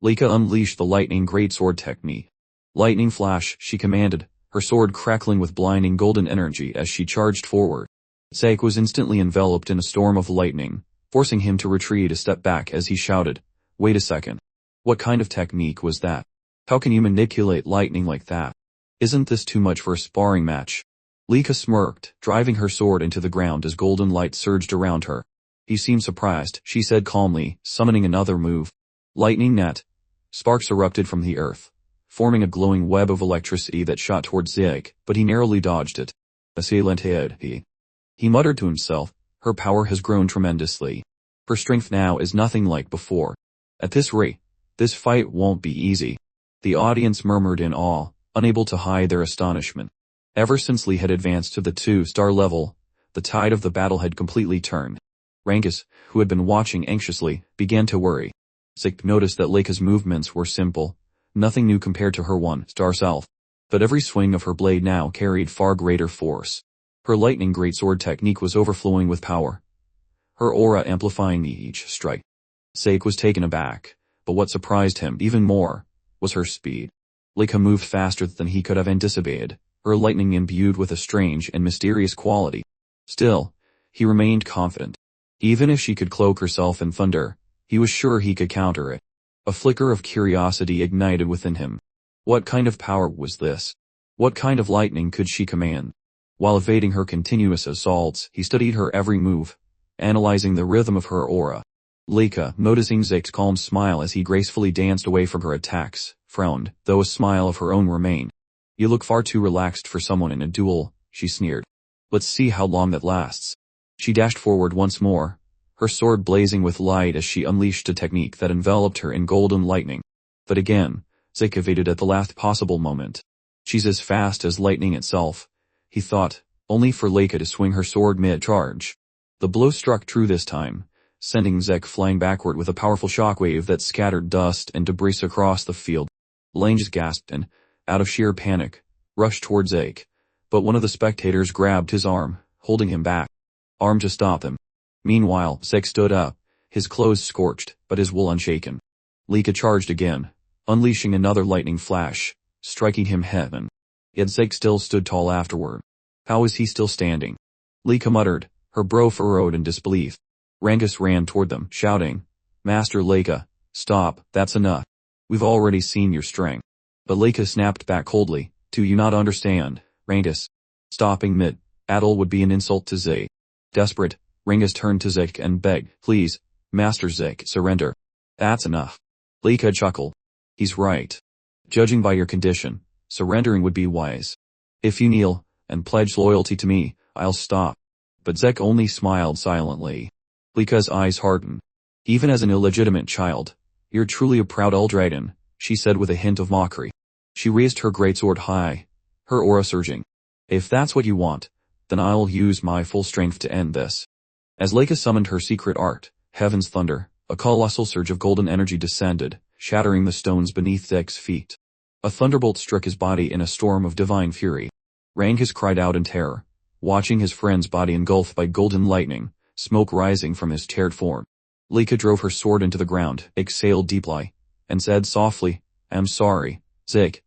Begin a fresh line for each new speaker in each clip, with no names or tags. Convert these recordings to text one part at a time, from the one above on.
Leica unleashed the lightning greatsword technique. Lightning flash, she commanded, her sword crackling with blinding golden energy as she charged forward. Zack was instantly enveloped in a storm of lightning, forcing him to retreat a step back as he shouted, "Wait a second. What kind of technique was that? How can you manipulate lightning like that? Isn't this too much for a sparring match?" Leica smirked, driving her sword into the ground as golden light surged around her. "You seem surprised," she said calmly, summoning another move. Lightning net. Sparks erupted from the earth, forming a glowing web of electricity that shot towards Zack, but he narrowly dodged it. "Assailant head," he muttered to himself. "Her power has grown tremendously. Her strength now is nothing like before. At this rate, this fight won't be easy." The audience murmured in awe, unable to hide their astonishment. Ever since Lee had advanced to the 2-star level, the tide of the battle had completely turned. Rangus, who had been watching anxiously, began to worry. Zack noticed that Leica's movements were simple, nothing new compared to her 1-star self. But every swing of her blade now carried far greater force. Her lightning greatsword technique was overflowing with power, her aura amplifying each strike. Zack was taken aback, but what surprised him even more was her speed. Leica moved faster than he could have anticipated, her lightning imbued with a strange and mysterious quality. Still, he remained confident. Even if she could cloak herself in thunder, he was sure he could counter it. A flicker of curiosity ignited within him. What kind of power was this? What kind of lightning could she command? While evading her continuous assaults, he studied her every move, analyzing the rhythm of her aura. Leica, noticing Zack's calm smile as he gracefully danced away from her attacks, frowned, though a smile of her own remained. "You look far too relaxed for someone in a duel," she sneered. "Let's see how long that lasts." She dashed forward once more, her sword blazing with light as she unleashed a technique that enveloped her in golden lightning. But again, Zack evaded at the last possible moment. "She's as fast as lightning itself," he thought, only for Leica to swing her sword mid-charge. The blow struck true this time, sending Zack flying backward with a powerful shockwave that scattered dust and debris across the field. Lange gasped and, out of sheer panic, rushed towards Zack, but one of the spectators grabbed his arm, holding him back. Armed to stop him. Meanwhile, Zack stood up, his clothes scorched, but his wool unshaken. Leica charged again, unleashing another lightning flash, striking him head. Yet Zack still stood tall afterward. How was he still standing? Leica muttered, her brow furrowed in disbelief. Rangus ran toward them, shouting, "Master Leica, stop, that's enough. We've already seen your strength." But Leica snapped back coldly, "Do you not understand, Rangus? Stopping mid-battle would be an insult to Zack." Desperate, Rangus turned to Zack and begged, "Please, Master Zack, surrender. That's enough." Leica chuckled. "He's right. Judging by your condition, surrendering would be wise. If you kneel and pledge loyalty to me, I'll stop." But Zack only smiled silently. Leica's eyes hardened. "Even as an illegitimate child, you're truly a proud Eldragon," she said with a hint of mockery. She raised her greatsword high, her aura surging. "If that's what you want, then I'll use my full strength to end this." As Leica summoned her secret art, Heaven's Thunder, a colossal surge of golden energy descended, shattering the stones beneath Zack's feet. A thunderbolt struck his body in a storm of divine fury. Rangus cried out in terror, watching his friend's body engulfed by golden lightning, smoke rising from his teared form. Leica drove her sword into the ground, exhaled deeply, and said softly, "I'm sorry, Zack.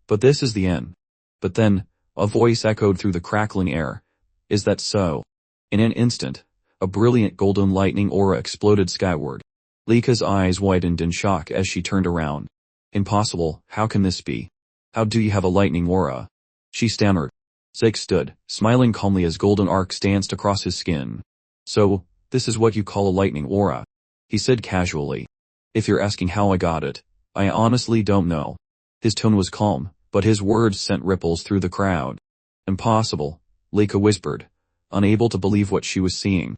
But this is the end." But then, a voice echoed through the crackling air. "Is that so?" In an instant, a brilliant golden lightning aura exploded skyward. Leica's eyes widened in shock as she turned around. "Impossible, how can this be? How do you have a lightning aura?" she stammered. Zack stood, smiling calmly as golden arcs danced across his skin. "So, this is what you call a lightning aura," he said casually. "If you're asking how I got it, I honestly don't know." His tone was calm, but his words sent ripples through the crowd. "Impossible," Leica whispered, unable to believe what she was seeing.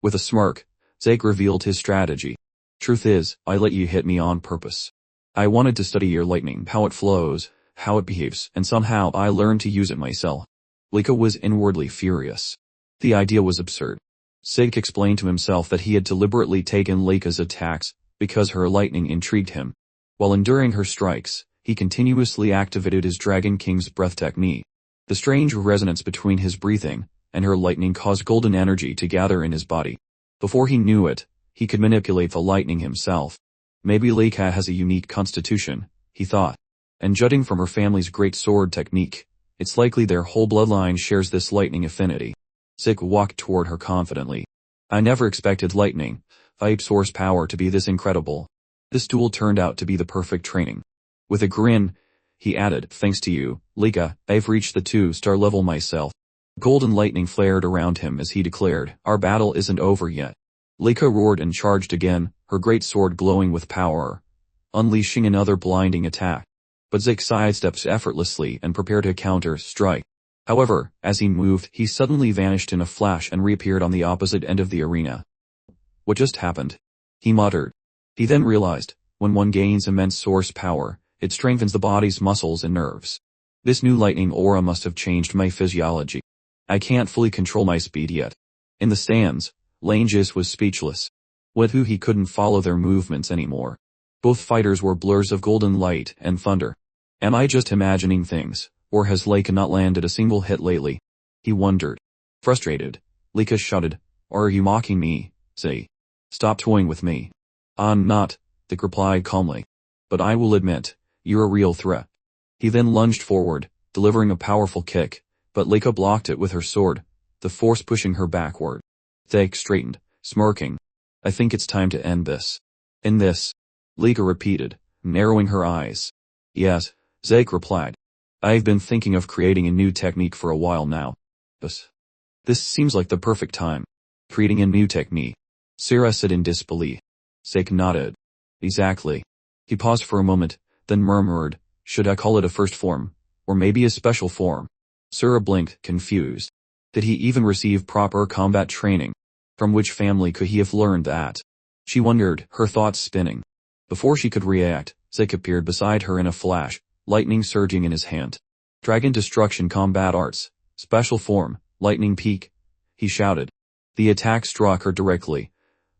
With a smirk, Zack revealed his strategy. "Truth is, I let you hit me on purpose. I wanted to study your lightning, how it flows, how it behaves, and somehow I learned to use it myself." Leica was inwardly furious. The idea was absurd. Zack explained to himself that he had deliberately taken Leica's attacks because her lightning intrigued him. While enduring her strikes, he continuously activated his Dragon King's breath technique. The strange resonance between his breathing and her lightning caused golden energy to gather in his body. Before he knew it, he could manipulate the lightning himself. Maybe Leica has a unique constitution, he thought. And judging from her family's great sword technique, it's likely their whole bloodline shares this lightning affinity. Zik walked toward her confidently. I never expected lightning, type source power to be this incredible. This duel turned out to be the perfect training. With a grin, he added, thanks to you, Leica, I've reached the 2-star level myself. Golden lightning flared around him as he declared, our battle isn't over yet. Leica roared and charged again, her great sword glowing with power, unleashing another blinding attack. But Zik sidestepped effortlessly and prepared to counter-strike. However, as he moved, he suddenly vanished in a flash and reappeared on the opposite end of the arena. What just happened? He muttered. He then realized, when one gains immense source power, it strengthens the body's muscles and nerves. This new lightning aura must have changed my physiology. I can't fully control my speed yet. In the stands, Langes was speechless. Who he couldn't follow their movements anymore. Both fighters were blurs of golden light and thunder. Am I just imagining things, or has Leica not landed a single hit lately? He wondered. Frustrated, Leica shouted, or are you mocking me, Zay? Stop toying with me. I'm not, Zik replied calmly. But I will admit, you're a real threat. He then lunged forward, delivering a powerful kick, but Leica blocked it with her sword, the force pushing her backward. Zik straightened, smirking. I think it's time to end this. End this? Leica repeated, narrowing her eyes. Yes, Zik replied. I've been thinking of creating a new technique for a while now. This seems like the perfect time. Creating a new technique. Sarah said in disbelief. Zik nodded. Exactly. He paused for a moment, then murmured, should I call it a first form, or maybe a special form? Sarah blinked, confused. Did he even receive proper combat training? From which family could he have learned that? She wondered, her thoughts spinning. Before she could react, Zik appeared beside her in a flash, lightning surging in his hand. Dragon Destruction Combat Arts, Special Form, Lightning Peak, he shouted. The attack struck her directly,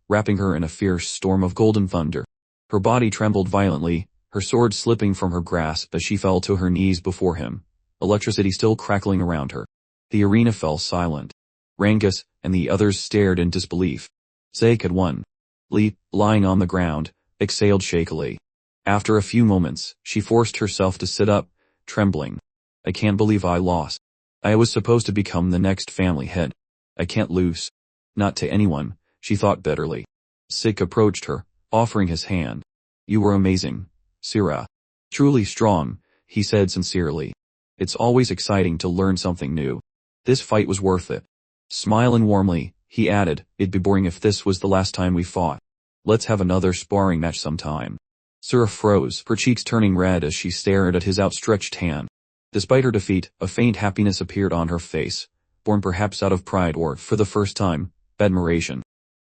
wrapping her in a fierce storm of golden thunder. Her body trembled violently, her sword slipping from her grasp as she fell to her knees before him, electricity still crackling around her. The arena fell silent. Rangus and the others stared in disbelief. Zik had won. Lee, lying on the ground, exhaled shakily. After a few moments, she forced herself to sit up, trembling. I can't believe I lost. I was supposed to become the next family head. I can't lose. Not to anyone, she thought bitterly. Zik approached her, offering his hand. You were amazing, Sarah. Truly strong, he said sincerely. It's always exciting to learn something new. This fight was worth it. Smiling warmly, he added, it'd be boring if this was the last time we fought. Let's have another sparring match sometime. Sarah froze, her cheeks turning red as she stared at his outstretched hand. Despite her defeat, a faint happiness appeared on her face, born perhaps out of pride or, for the first time, admiration.